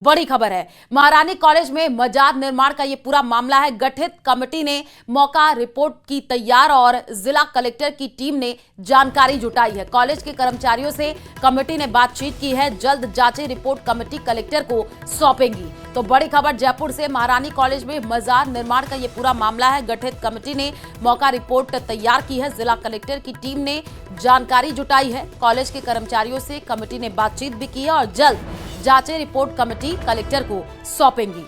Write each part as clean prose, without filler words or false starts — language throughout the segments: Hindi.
बड़ी खबर है। महारानी कॉलेज में मजार निर्माण का ये पूरा मामला है। गठित कमेटी ने मौका रिपोर्ट की तैयार और जिला कलेक्टर की टीम ने जानकारी जुटाई है। कॉलेज के कर्मचारियों से कमेटी ने बातचीत की है। जल्द जांची रिपोर्ट कमेटी कलेक्टर को सौंपेगी। तो बड़ी खबर जयपुर से, महारानी कॉलेज में मजार निर्माण का ये पूरा मामला है। गठित कमेटी ने मौका रिपोर्ट तैयार की है। जिला कलेक्टर की टीम ने जानकारी जुटाई है। कॉलेज के कर्मचारियों से कमेटी ने बातचीत भी की है और जल्द जांचे रिपोर्ट कमेटी कलेक्टर को सौंपेंगी।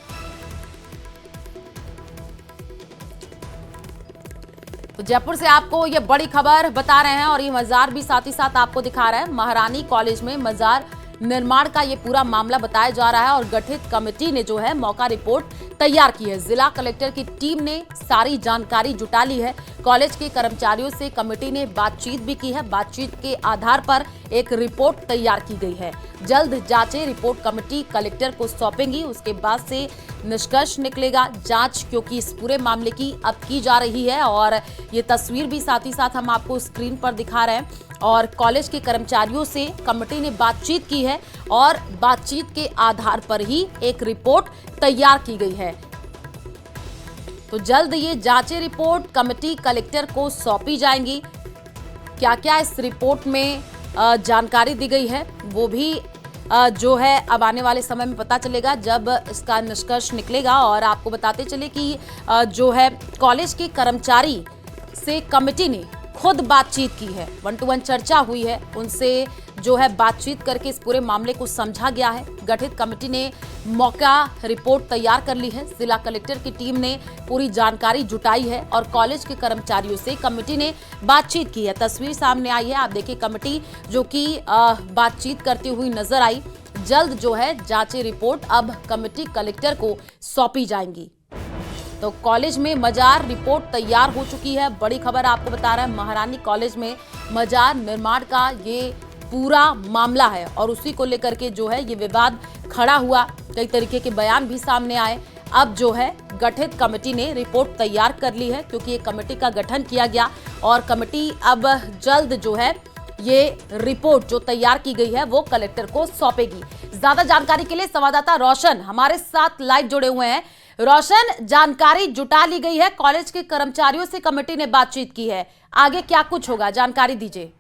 तो जयपुर से आपको ये बड़ी खबर बता रहे हैं और ये मजार भी साथ ही साथ आपको दिखा रहे हैं। महारानी कॉलेज में मजार निर्माण का ये पूरा मामला बताया जा रहा है और गठित कमेटी ने जो है मौका रिपोर्ट तैयार की है। जिला कलेक्टर की टीम ने सारी जानकारी जुटा ली है। कॉलेज के कर्मचारियों से कमेटी ने बातचीत भी की है। बातचीत के आधार पर एक रिपोर्ट तैयार की गई है। जल्द जांचे रिपोर्ट कमेटी कलेक्टर को सौंपेंगी। उसके बाद से निष्कर्ष निकलेगा। जांच क्योंकि इस पूरे मामले की अब की जा रही है और ये तस्वीर भी साथ ही साथ हम आपको स्क्रीन पर दिखा रहे हैं। और कॉलेज के कर्मचारियों से कमेटी ने बातचीत की है और बातचीत के आधार पर ही एक रिपोर्ट तैयार की गई है। तो जल्द ये जांचे रिपोर्ट कमेटी कलेक्टर को सौंपी जाएंगी। क्या क्या इस रिपोर्ट में जानकारी दी गई है वो भी जो है अब आने वाले समय में पता चलेगा जब इसका निष्कर्ष निकलेगा। और आपको बताते चले कि जो है कॉलेज के कर्मचारी से कमेटी ने खुद बातचीत की है। 1-to-1 चर्चा हुई है। उनसे जो है बातचीत करके इस पूरे मामले को समझा गया है। गठित कमेटी ने मौका रिपोर्ट तैयार कर ली है। जिला कलेक्टर की टीम ने पूरी जानकारी जुटाई है और कॉलेज के कर्मचारियों से कमेटी ने बातचीत की है। तस्वीर सामने आई है, आप देखिए कमेटी जो कि बातचीत करती हुई नजर आई। जल्द जो है जांची रिपोर्ट अब कमेटी कलेक्टर को सौंपी जाएंगी। तो कॉलेज में मजार रिपोर्ट तैयार हो चुकी है। बड़ी खबर आपको बता रहा है, महारानी कॉलेज में मजार निर्माण का ये पूरा मामला है और उसी को लेकर के जो है ये विवाद खड़ा हुआ। कई तरीके के बयान भी सामने आए। अब जो है गठित कमेटी ने रिपोर्ट तैयार कर ली है क्योंकि एक कमेटी का गठन किया गया और कमेटी अब जल्द जो है ये रिपोर्ट जो तैयार की गई है वो कलेक्टर को सौंपेगी। ज्यादा जानकारी के लिए संवाददाता रोशन हमारे साथ लाइव जुड़े हुए हैं। रोशन, जानकारी जुटा ली गई है, कॉलेज के कर्मचारियों से कमेटी ने बातचीत की है, आगे क्या कुछ होगा, जानकारी दीजिए।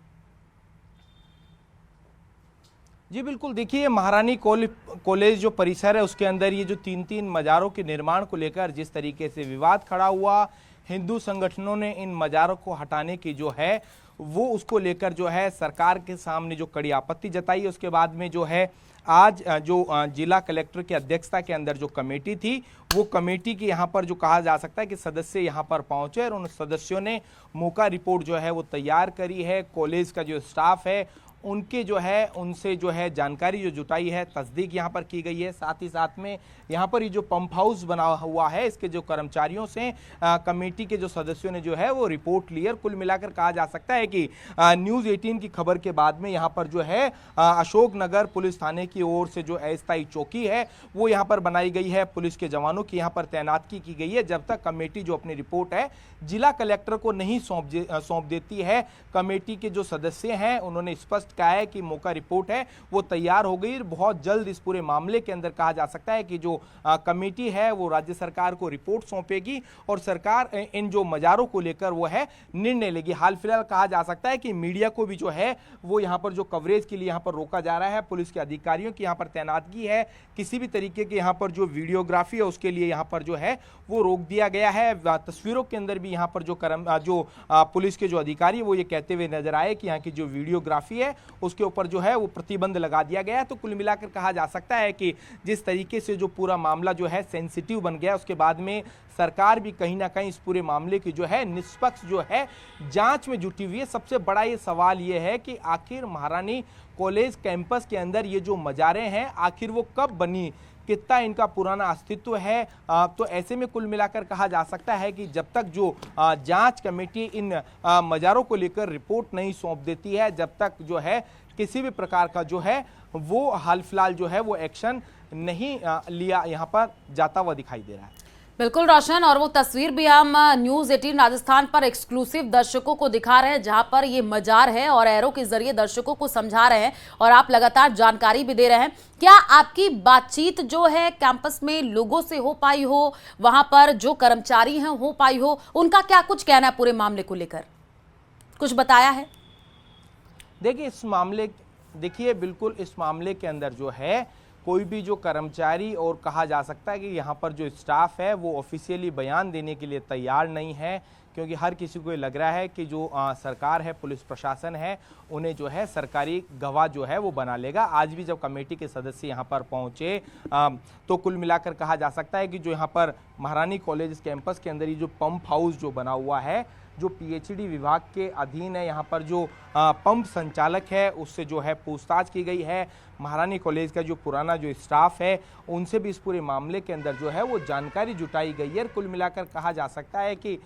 जी बिल्कुल, देखिए महारानी कॉलेज जो परिसर है उसके अंदर ये जो तीन मजारों के निर्माण को लेकर जिस तरीके से विवाद खड़ा हुआ, हिंदू संगठनों ने इन मजारों को हटाने की जो है वो उसको लेकर जो है सरकार के सामने जो कड़ी आपत्ति जताई। उसके बाद में जो है आज जो जिला कलेक्टर की अध्यक्षता के अंदर जो कमेटी थी वो कमेटी की यहाँ पर जो कहा जा सकता है कि सदस्य यहाँ पर पहुंचे और उन सदस्यों ने मौका रिपोर्ट जो है वो तैयार करी है। कॉलेज का जो स्टाफ है उनके जो है उनसे जो है जानकारी जो जुटाई है, तस्दीक यहाँ पर की गई है। साथ ही साथ में यहाँ पर ये जो पंप हाउस बना हुआ है इसके जो कर्मचारियों से कमेटी के जो सदस्यों ने जो है वो रिपोर्ट ली। कुल मिलाकर कहा जा सकता है कि न्यूज़ 18 की खबर के बाद में यहाँ पर जो है अशोकनगर पुलिस थाने की ओर से जो अस्थायी चौकी है वो यहाँ पर बनाई गई है। पुलिस के जवानों की यहाँ पर तैनाती की गई है जब तक कमेटी जो अपनी रिपोर्ट है जिला कलेक्टर को नहीं सौंप देती है। कमेटी के जो सदस्य हैं उन्होंने स्पष्ट कहा है कि मौका रिपोर्ट है वो तैयार हो गई। बहुत जल्द इस पूरे मामले के अंदर कहा जा सकता है कि जो कमेटी है वो राज्य सरकार को रिपोर्ट सौंपेगी और सरकार इन जो मजारों को लेकर वो है निर्णय लेगी। हाल फिलहाल कहा जा सकता है कि मीडिया को भी जो है वो यहाँ पर जो कवरेज के लिए यहाँ पर रोका जा रहा है। पुलिस के अधिकारियों की यहाँ पर तैनातगी है। किसी भी तरीके के यहाँ पर जो वीडियोग्राफी है उसके लिए यहाँ पर जो है वो रोक दिया गया है। तस्वीरों के अंदर भी यहाँ पर जो पुलिस के जो अधिकारी वो ये कहते हुए नजर आए कि यहाँ की जो वीडियोग्राफी है उसके ऊपर जो है वो प्रतिबंध लगा दिया गया है। तो कुल मिलाकर कहा जा सकता है कि जिस तरीके से जो पूरा मामला जो है सेंसिटिव बन गया उसके बाद में सरकार भी कहीं ना कहीं इस पूरे मामले की जो है निष्पक्ष जो है जांच में जुटी हुई है। सबसे बड़ा ये सवाल ये है कि आखिर महारानी कॉलेज कैंपस के अंदर ये जो मजारें हैं आखिर वो कब बनी, कितना इनका पुराना अस्तित्व है। तो ऐसे में कुल मिलाकर कहा जा सकता है कि जब तक जो जांच कमेटी इन मजारों को लेकर रिपोर्ट नहीं सौंप देती है, जब तक जो है किसी भी प्रकार का जो है वो हाल फिलहाल जो है वो एक्शन नहीं लिया यहाँ पर जाता हुआ दिखाई दे रहा है। बिल्कुल रोशन, और वो तस्वीर भी हम न्यूज 18 राजस्थान पर एक्सक्लूसिव दर्शकों को दिखा रहे हैं, जहां पर ये मजार है और एरो के जरिए दर्शकों को समझा रहे हैं और आप लगातार जानकारी भी दे रहे हैं। क्या आपकी बातचीत जो है कैंपस में लोगों से हो पाई हो, वहां पर जो कर्मचारी हैं हो पाई हो, उनका क्या कुछ कहना है पूरे मामले को लेकर, कुछ बताया है? देखिए बिल्कुल इस मामले के अंदर जो है कोई भी जो कर्मचारी और कहा जा सकता है कि यहाँ पर जो स्टाफ है वो ऑफिशियली बयान देने के लिए तैयार नहीं है, क्योंकि हर किसी को ये लग रहा है कि जो सरकार है, पुलिस प्रशासन है, उन्हें जो है सरकारी गवाह जो है वो बना लेगा। आज भी जब कमेटी के सदस्य यहाँ पर पहुँचे तो कुल मिलाकर कहा जा सकता है कि जो यहाँ पर महारानी कॉलेज कैंपस के अंदर ये जो पंप हाउस जो बना हुआ है, जो पीएचडी विभाग के अधीन है, यहाँ पर जो पंप संचालक है उससे जो है पूछताछ की गई है। महारानी कॉलेज का जो पुराना जो स्टाफ है उनसे भी इस पूरे मामले के अंदर जो है वो जानकारी जुटाई गई है। कुल मिलाकर कहा जा सकता है कि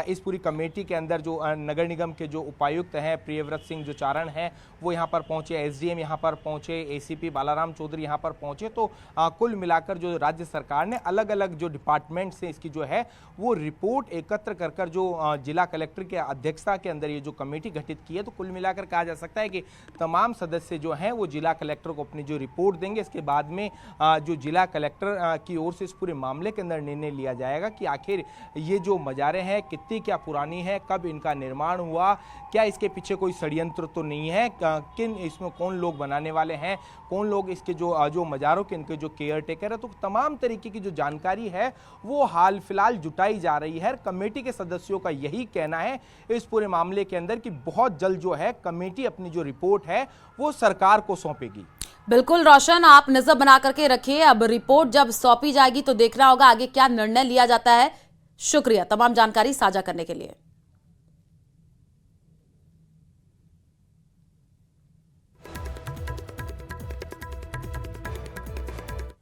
इस पूरी कमेटी के अंदर जो नगर निगम के जो उपायुक्त हैं प्रियव्रत सिंह जो चारण हैं वो यहाँ पर पहुँचे, एसडीएम यहाँ पर पहुँचे, एसीपी बालाराम चौधरी यहाँ पर पहुँचे। तो कुल मिलाकर जो राज्य सरकार ने अलग अलग जो डिपार्टमेंट से इसकी जो है वो रिपोर्ट एकत्र कर जो जिला कलेक्टर के अध्यक्षता के अंदर ये जो कमेटी गठित की है, तो कुल मिलाकर कहा जा सकता है कि तमाम सदस्य जो हैं वो जिला कलेक्टर को अपनी जो रिपोर्ट देंगे। इसके बाद में जो जिला कलेक्टर की ओर से इस पूरे मामले के अंदर निर्णय लिया जाएगा कि आखिर ये जो मजारें हैं कितनी क्या पुरानी है, कब इनका निर्माण हुआ, क्या इसके पीछे कोई षड्यंत्र तो नहीं है, किन इसमें कौन लोग बनाने वाले हैं, कौन लोग इसके जो मजारों के इनके जो केयर टेकर है। तो तमाम तरीके की जो जानकारी है वो हाल फिलहाल जुटाई जा रही है। कमेटी के सदस्यों का यही कहना है इस पूरे मामले के अंदर कि बहुत जल्द जो है कमेटी अपनी जो रिपोर्ट है वो सरकार को सौंपेगी। बिल्कुल रोशन, आप नजर बना करके रखिए, अब रिपोर्ट जब सौंपी जाएगी तो देखना होगा आगे क्या निर्णय लिया जाता है। शुक्रिया तमाम जानकारी साझा करने के लिए।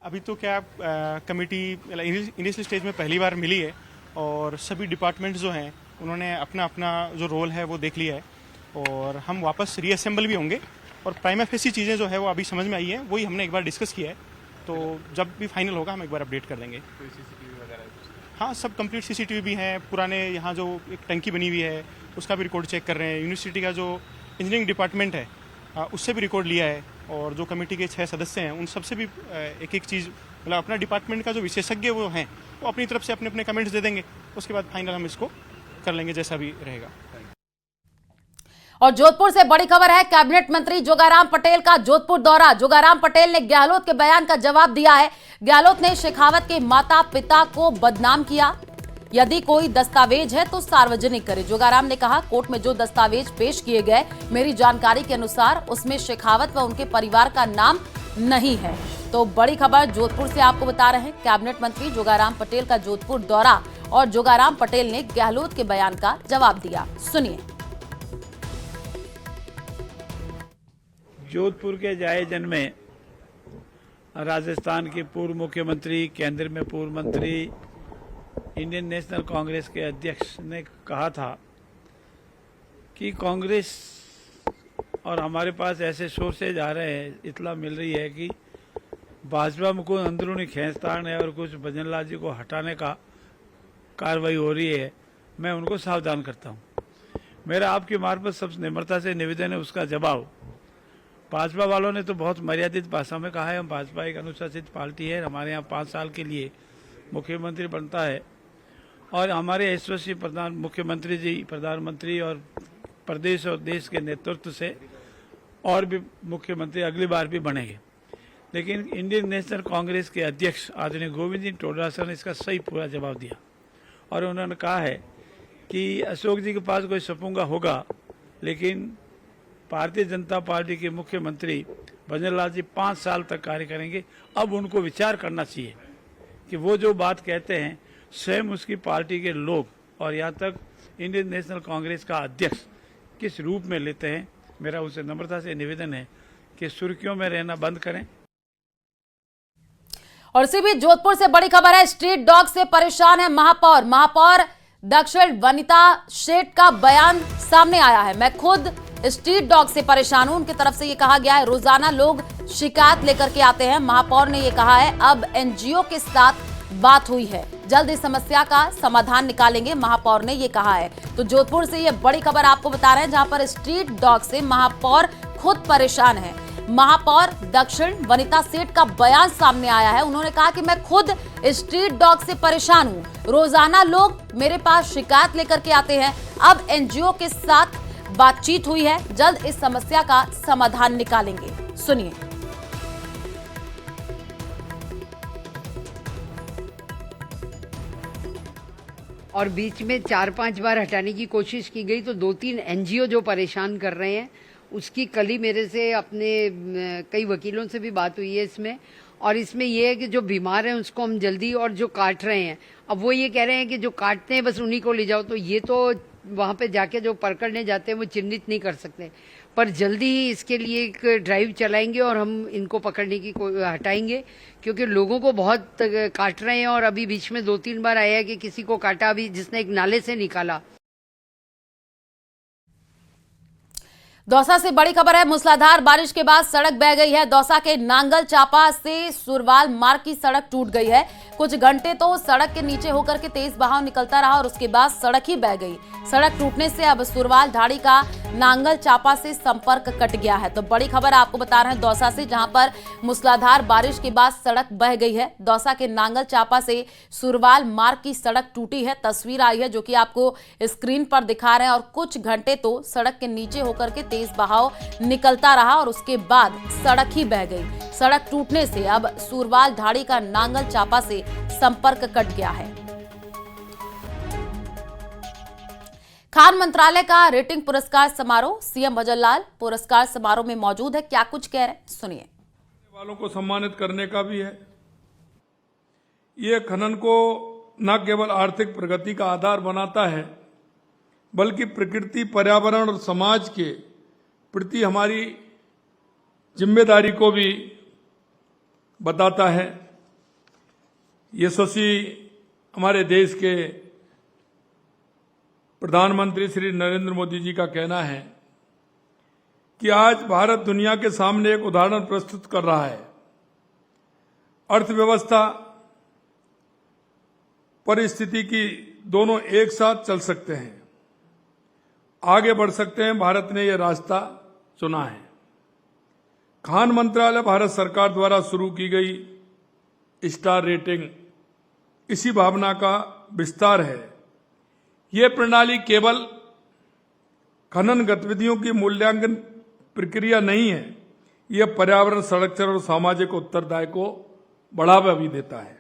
अभी तो क्या कमेटी इनिशियल स्टेज में पहली बार मिली है और सभी डिपार्टमेंट्स जो हैं उन्होंने अपना अपना जो रोल है वो देख लिया है और हम वापस रीअसेंबल भी होंगे और प्राइमा फेसी चीज़ें जो है वो अभी समझ में आई है, वही हमने एक बार डिस्कस किया है। तो जब भी फाइनल होगा हम एक बार अपडेट कर देंगे। हाँ, सब कंप्लीट सीसीटीवी भी हैं, पुराने यहाँ जो एक टंकी बनी हुई है उसका भी रिकॉर्ड चेक कर रहे हैं। यूनिवर्सिटी का जो इंजीनियरिंग डिपार्टमेंट है उससे भी रिकॉर्ड लिया है और जो कमेटी के 6 सदस्य हैं उन सबसे भी एक एक चीज़, मतलब अपना डिपार्टमेंट का जो विशेषज्ञ वो हैं वो अपनी तरफ से अपने अपने कमेंट्स दे देंगे। उसके बाद फाइनल हम इसको कर लेंगे जैसा भी रहेगा। और जोधपुर से बड़ी खबर है, कैबिनेट मंत्री जोगाराम पटेल का जोधपुर दौरा। जोगाराम पटेल ने गहलोत के बयान का जवाब दिया है। गहलोत ने शेखावत के माता पिता को बदनाम किया। यदि कोई दस्तावेज है तो सार्वजनिक करे। जोगाराम ने कहा, कोर्ट में जो दस्तावेज पेश किए गए मेरी जानकारी के अनुसार उसमें शेखावत व उनके परिवार का नाम नहीं है। तो बड़ी खबर जोधपुर से आपको बता रहे हैं, कैबिनेट मंत्री जोगाराम पटेल का जोधपुर दौरा और जोगाराम पटेल ने गहलोत के बयान का जवाब दिया। सुनिए। जोधपुर के जायजन में राजस्थान के पूर्व मुख्यमंत्री, केंद्र में पूर्व मंत्री, इंडियन नेशनल कांग्रेस के अध्यक्ष ने कहा था कि कांग्रेस और हमारे पास ऐसे सोर्सेज आ रहे हैं, इतला मिल रही है कि भाजपा में कोई अंदरूनी खींचतान है और कुछ भजनलाल जी को हटाने का कार्रवाई हो रही है। मैं उनको सावधान करता हूं। मेरा आपकी मार्फत सब निम्रता से निवेदन है, उसका जवाब भाजपा वालों ने तो बहुत मर्यादित भाषा में कहा है। हम भाजपा एक अनुशासित पार्टी है, हमारे यहाँ 5 साल के लिए मुख्यमंत्री बनता है और हमारे यशस्वी मुख्यमंत्री जी, प्रधानमंत्री और प्रदेश और देश के नेतृत्व से और भी मुख्यमंत्री अगली बार भी बनेंगे। लेकिन इंडियन नेशनल कांग्रेस के अध्यक्ष आदरणीय गोविंद जी टोडरासर ने इसका सही पूरा जवाब दिया और उन्होंने कहा है कि अशोक जी के पास कोई सपूंगा होगा, लेकिन भारतीय जनता पार्टी के मुख्यमंत्री भजनलाल जी 5 साल तक कार्य करेंगे। अब उनको विचार करना चाहिए कि वो जो बात कहते हैं स्वयं उसकी पार्टी के लोग और यहाँ तक इंडियन नेशनल कांग्रेस का अध्यक्ष किस रूप में लेते हैं। मेरा उनसे नम्रता से निवेदन है कि सुर्खियों में रहना बंद करें। और इसी बीच जोधपुर से बड़ी खबर है, स्ट्रीट डॉग से परेशान है महापौर। महापौर दक्षिण वनिता शेठ का बयान सामने आया है। मैं खुद स्ट्रीट डॉग से परेशान हूं, उनकी तरफ से ये कहा गया है। रोजाना लोग शिकायत लेकर के आते हैं। महापौर ने ये कहा है अब एनजीओ के साथ बात हुई है। जल्द इस समस्या का समाधान निकालेंगे, महापौर ने ये कहा है। तो जोधपुर से ये बड़ी खबर आपको बता रहे हैं, जहां पर स्ट्रीट डॉग से महापौर खुद परेशान है। महापौर दक्षिण वनिता सेठ का बयान सामने आया है। उन्होंने कहा कि मैं खुद स्ट्रीट डॉग से परेशान हूं। रोजाना लोग मेरे पास शिकायत लेकर के आते हैं। अब एनजीओ के साथ बातचीत हुई है, जल्द इस समस्या का समाधान निकालेंगे। सुनिए। और बीच में 4-5 बार हटाने की कोशिश की गई, तो 2-3 एनजीओ जो परेशान कर रहे हैं, उसकी कल ही मेरे से अपने कई वकीलों से भी बात हुई है इसमें। और इसमें यह है कि जो बीमार हैं उसको हम जल्दी, और जो काट रहे हैं, अब वो ये कह रहे हैं कि जो काटते हैं बस उन्हीं को ले जाओ, तो ये तो वहां पे जाके जो पकड़ने जाते हैं वो चिन्हित नहीं कर सकते। पर जल्दी ही इसके लिए एक ड्राइव चलाएंगे और हम इनको पकड़ने की हटाएंगे, क्योंकि लोगों को बहुत काट रहे हैं। और अभी बीच में 2-3 बार आया है कि किसी को काटा भी, जिसने एक नाले से निकाला। दौसा से बड़ी खबर है। मूसलाधार बारिश के बाद सड़क बह गई है। दौसा के नांगल चापा से सुरवाल मार्ग की सड़क टूट गई है। कुछ घंटे तो सड़क के नीचे होकर के तेज बहाव निकलता रहा और उसके बाद सड़क ही बह गई। सड़क टूटने से अब सुरवाल ढाड़ी का नांगल चापा से संपर्क कट गया है। तो बड़ी खबर आपको बता रहे हैं दौसा से, जहां पर मूसलाधार बारिश के बाद सड़क बह गई है। दौसा के नांगल चापा से सुरवाल मार्ग की सड़क टूटी है। तस्वीर आई है जो कि आपको स्क्रीन पर दिखा रहे हैं। और कुछ घंटे तो सड़क के नीचे होकर के तेज बहाव निकलता रहा और उसके बाद सड़क ही बह गई। सड़क टूटने से अब सुरवाल ढाड़ी का नांगल चापा से संपर्क कट गया है। खान मंत्रालय का रेटिंग पुरस्कार समारोह, सीएम भजन लाल पुरस्कार समारोह में मौजूद है। क्या कुछ कह रहे हैं, सुनिए। वालों को सम्मानित करने का भी है। ये खनन को न केवल आर्थिक प्रगति का आधार बनाता है, बल्कि प्रकृति, पर्यावरण और समाज के प्रति हमारी जिम्मेदारी को भी बताता है। यशस्वी हमारे देश के प्रधानमंत्री श्री नरेंद्र मोदी जी का कहना है कि आज भारत दुनिया के सामने एक उदाहरण प्रस्तुत कर रहा है। अर्थव्यवस्था, परिस्थिति की दोनों एक साथ चल सकते हैं, आगे बढ़ सकते हैं। भारत ने यह रास्ता चुना है। खान मंत्रालय भारत सरकार द्वारा शुरू की गई स्टार रेटिंग इसी भावना का विस्तार है। यह प्रणाली केवल खनन गतिविधियों की मूल्यांकन प्रक्रिया नहीं है, यह पर्यावरण, संरक्षण और सामाजिक उत्तरदायित्व को बढ़ावा भी देता है।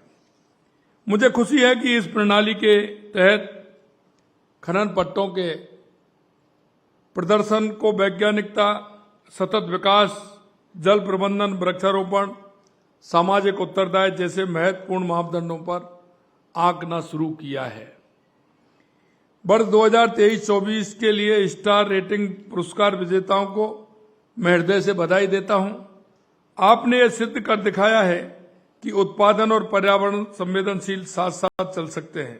मुझे खुशी है कि इस प्रणाली के तहत खनन पट्टों के प्रदर्शन को वैज्ञानिकता, सतत विकास, जल प्रबंधन, वृक्षारोपण, सामाजिक उत्तरदायित्व जैसे महत्वपूर्ण मापदंडों पर आंकना शुरू किया है। वर्ष 2023-24 के लिए स्टार रेटिंग पुरस्कार विजेताओं को मैं हृदय से बधाई देता हूं। आपने यह सिद्ध कर दिखाया है कि उत्पादन और पर्यावरण संवेदनशील साथ साथ चल सकते हैं।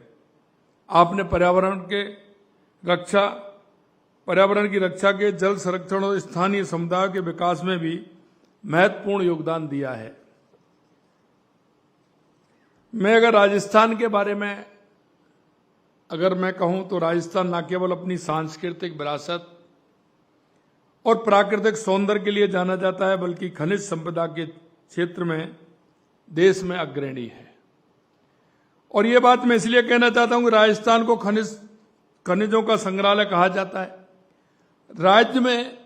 आपने पर्यावरण की रक्षा के, जल संरक्षण और स्थानीय समुदायों के विकास में भी महत्वपूर्ण योगदान दिया है। मैं अगर राजस्थान के बारे में मैं कहूं तो राजस्थान न केवल अपनी सांस्कृतिक विरासत और प्राकृतिक सौंदर्य के लिए जाना जाता है, बल्कि खनिज संपदा के क्षेत्र में देश में अग्रणी है। और ये बात मैं इसलिए कहना चाहता हूं कि राजस्थान को खनिजों का संग्रहालय कहा जाता है। राज्य में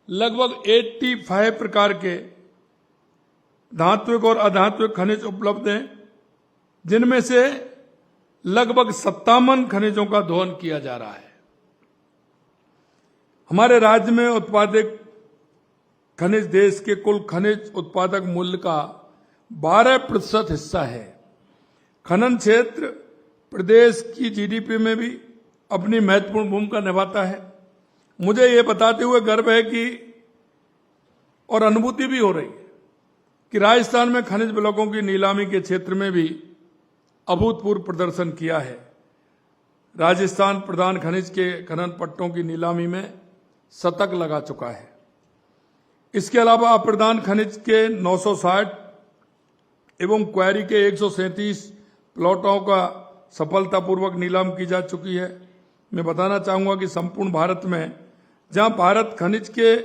लगभग 85 प्रकार के धात्विक और अधात्विक खनिज उपलब्ध हैं, जिनमें से लगभग 57 खनिजों का दोहन किया जा रहा है। हमारे राज्य में उत्पादित खनिज देश के कुल खनिज उत्पादक मूल्य का 12% हिस्सा है। खनन क्षेत्र प्रदेश की जीडीपी में भी अपनी महत्वपूर्ण भूमिका निभाता है। मुझे ये बताते हुए गर्व है कि और अनुभूति भी हो रही है कि राजस्थान में खनिज ब्लॉकों की नीलामी के क्षेत्र में भी अभूतपूर्व प्रदर्शन किया है। राजस्थान प्रधान खनिज के खनन पट्टों की नीलामी में शतक लगा चुका है। इसके अलावा अप्रधान खनिज के 960 एवं क्वारी के 137 प्लॉटों का सफलतापूर्वक नीलाम की जा चुकी है। मैं बताना चाहूंगा कि संपूर्ण भारत में जहां भारत खनिज के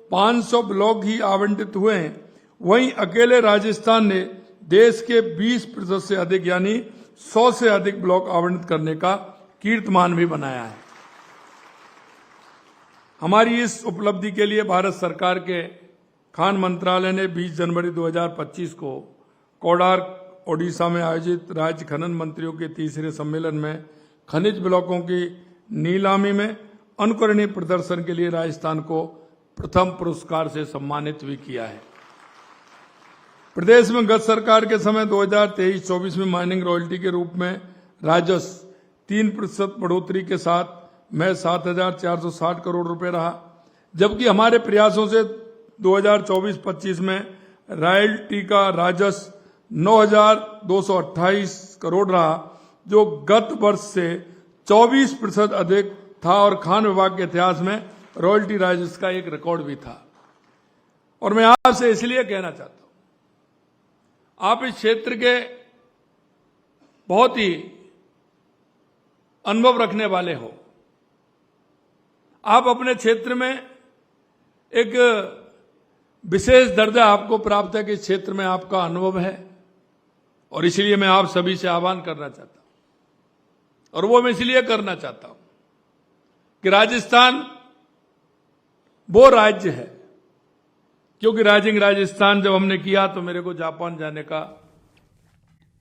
500 ब्लॉक ही आवंटित हुए हैं, वहीं अकेले राजस्थान ने देश के 20% से अधिक यानी 100 से अधिक ब्लॉक आवंटित करने का कीर्तिमान भी बनाया है। हमारी इस उपलब्धि के लिए भारत सरकार के खान मंत्रालय ने 20 जनवरी 2025 को कोडार्क ओडिशा में आयोजित राज्य खनन मंत्रियों के तीसरे सम्मेलन में खनिज ब्लॉकों की नीलामी में अनुकरणीय प्रदर्शन के लिए राजस्थान को प्रथम पुरस्कार से सम्मानित भी किया है। प्रदेश में गत सरकार के समय 2023-24 में माइनिंग रॉयल्टी के रूप में राजस्व 3% बढ़ोतरी के साथ में 7,460 करोड़ रुपए रहा, जबकि हमारे प्रयासों से 2024-25 में रॉयल्टी का राजस्व 9,228 करोड़ रहा, जो गत वर्ष से 24% अधिक था और खान विभाग के इतिहास में रॉयल्टी राजस्व का एक रिकॉर्ड भी था। और मैं आपसे इसलिए कहना चाहता हूं, आप इस क्षेत्र के बहुत ही अनुभव रखने वाले हो। आप अपने क्षेत्र में एक विशेष दर्जा आपको प्राप्त है कि इस क्षेत्र में आपका अनुभव है, और इसलिए मैं आप सभी से आह्वान करना चाहता हूं। और वो मैं इसलिए करना चाहता हूं कि राजस्थान वो राज्य है, क्योंकि राइजिंग राजस्थान जब हमने किया तो मेरे को जापान जाने का